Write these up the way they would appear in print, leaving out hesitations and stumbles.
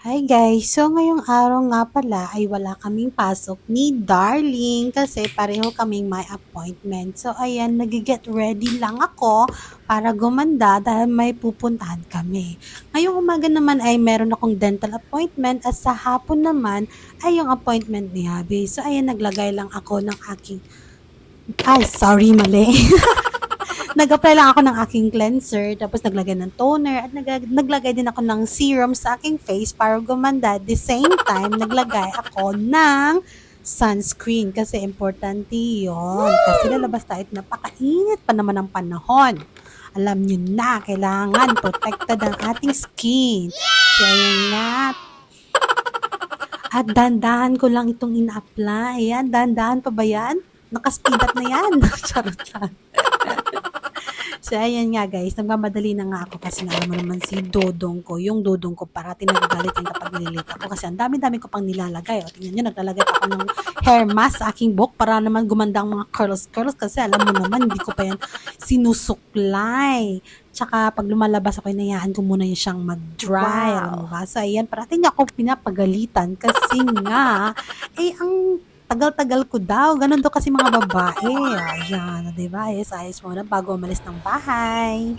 Hi guys! So ngayong araw nga pala ay wala kaming pasok ni Darling kasi pareho kaming may appointment. So ayan, nag-get ready lang ako para gumanda dahil may pupuntahan kami. Ngayong umaga naman ay meron akong dental appointment at sa hapon naman ay yung appointment ni Habi. So ayan, naglagay lang ako ng aking... Ay, sorry, mali. Nag-apply lang ako ng aking cleanser, tapos naglagay ng toner, at naglagay din ako ng serum sa aking face para gumanda. At the same time, naglagay ako ng sunscreen kasi importante yun. Kasi lalabas tayo at napakainit pa naman ang panahon. Alam nyo na, kailangan protected ang ating skin. So, ayun nga. At dandahan ko lang itong ina-apply. Ayan, dandahan pa ba yan? Nakaspeed up na yan. Charot lang. So, ayan nga guys, nagmamadali na nga ako kasi alam mo naman si Dodong ko, yung Dodong ko parati nagagalit yan kapag nililate ako kasi ang dami-dami ko pang nilalagay. O, tingnan nyo, naglalagay pa ako ng hair mask sa aking buhok para naman gumanda ang mga curls kasi alam mo naman, hindi ko pa yan sinusuklay. Tsaka pag lumalabas ako, inayaan ko muna yung siyang mag-dry. Wow. Alam mo ba? So, ayan, parati niya ako pinapagalitan kasi nga, ang tagal-tagal ko daw. Ganun daw kasi mga babae. Ayan, diba? Ayos muna bago umalis ng bahay.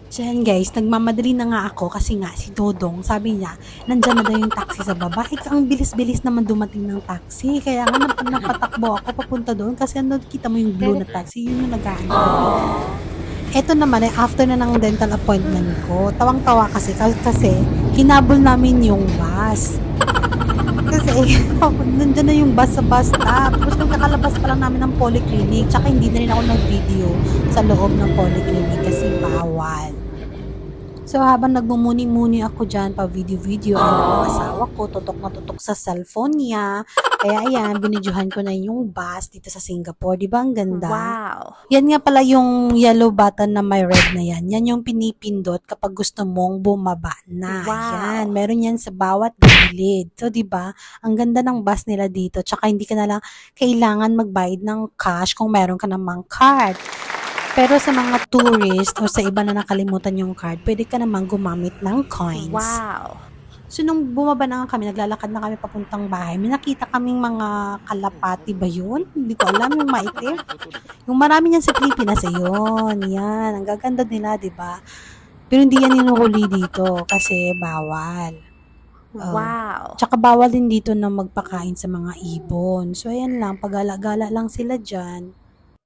So yan guys, nagmamadali na nga ako kasi nga si Dodong, sabi niya, nandyan na daw yung taxi sa baba. Ang bilis-bilis naman dumating ng taxi. Kaya nga napatakbo ako papunta doon kasi ano, kita mo yung blue na taxi, yun yung nag-aano. Eto naman after na ng dental appointment ko, tawang-tawa kasi hinabol namin yung bus. Kasi nandyan na yung bus sa bus stop. Tapos nung kakalabas pa lang namin ng polyclinic, tsaka hindi na rin ako nag-video sa loob ng polyclinic kasi bawal. So habang nagmumuni-muni ako dyan, pa video-video, ay ang asawa ko, tutok na tutok sa cellphone niya. Kaya ayan, binidyohan ko na yung bus dito sa Singapore. Di ba ang ganda? Wow! Yan nga pala yung yellow button na may red na yan. Yan yung pinipindot kapag gusto mong bumaba na. Wow! Yan, meron yan sa bawat gilid. So, di ba? Ang ganda ng bus nila dito. Tsaka hindi ka na lang kailangan magbayad ng cash kung meron ka namang card. Pero sa mga tourist o sa iba na nakalimutan yung card, pwede ka namang gumamit ng coins. Wow! So, nung bumaba na kami, naglalakad na kami papuntang bahay, may nakita kaming mga kalapati ba yun? Hindi ko alam, yung maitim. Yung marami niyan sa Pilipinas, yun. Yan, ang gaganda nila, di ba? Pero hindi yan inuhuli dito kasi bawal. Wow! Tsaka bawal din dito na magpakain sa mga ibon. So, ayan lang, pagala-gala lang sila dyan.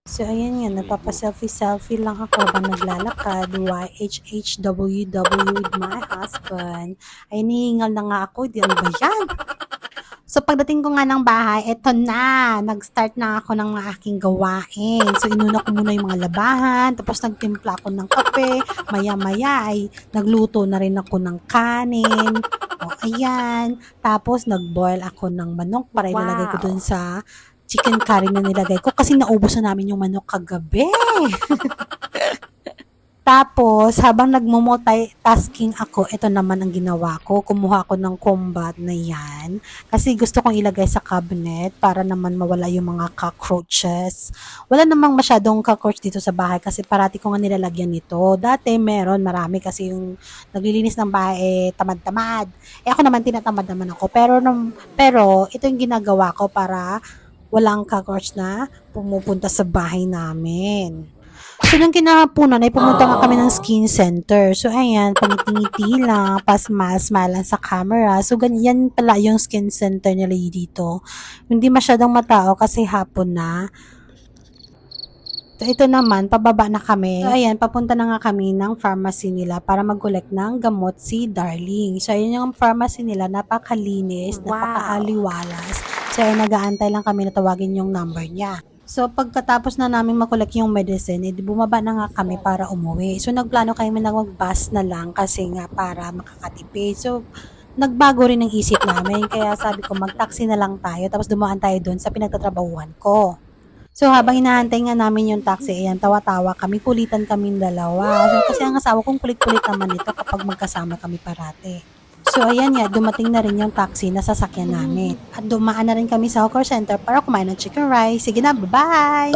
So, ayan nga, nagpapa-selfie lang ako habang naglalakad, YHHWW with my husband. Ay, nihingal na nga ako, di ano ba yan? So, pagdating ko nga ng bahay, eto na, nag-start na ako ng mga aking gawain. So, inuna ko muna yung mga labahan, tapos nagtimpla ako ng kape, maya-maya ay nagluto na rin ako ng kanin. O, ayan. Tapos, nag-boil ako ng manok para ilalagay ko dun sa chicken curry na nilagay ko kasi naubos na namin yung manok kagabi. Tapos, habang nagmo-multitasking ako, ito naman ang ginawa ko. Kumuha ako ng combat na yan. Kasi gusto kong ilagay sa cabinet para naman mawala yung mga cockroaches. Wala namang masyadong cockroach dito sa bahay kasi parati ko nga nilalagyan nito. Dati meron, marami kasi yung naglilinis ng bahay, tamad-tamad. Ako naman, tinatamad naman ako. Pero ito yung ginagawa ko para walang cockroach na pumupunta sa bahay namin. So, nung kinahaponan ay pumunta nga kami ng skin center. So, ayan, pangiti-ngiti lang, pasmal-smile lang sa camera. So, ganyan pala yung skin center nila dito. Hindi masyadong matao kasi hapon na. So, ito naman, pababa na kami. So, ayan, papunta na nga kami ng pharmacy nila para mag-collect ng gamot si Darling. So, ayan yung pharmacy nila, napakalinis, napakaaliwalas. So, nag-aantay lang kami na tawagin yung number niya. So, pagkatapos na namin makulek yung medicine, bumaba na nga kami para umuwi. So, nagplano kami na mag-bus na lang kasi nga para makakatipid. So, nagbago rin ang isip namin. Kaya sabi ko, mag-taxi na lang tayo. Tapos dumaan tayo doon sa pinagtatrabahuan ko. So, habang hinahantay nga namin yung taxi, ayan, tawa-tawa kami, kulitan kaming dalawa. So, kasi ang asawa kong kulit-kulit naman ito kapag magkasama kami parate. So, ayan nga, dumating na rin yung taxi na sasakyan namin. At dumaan na rin kami sa hawker center para kumain ng chicken rice. Sige na, bye-bye!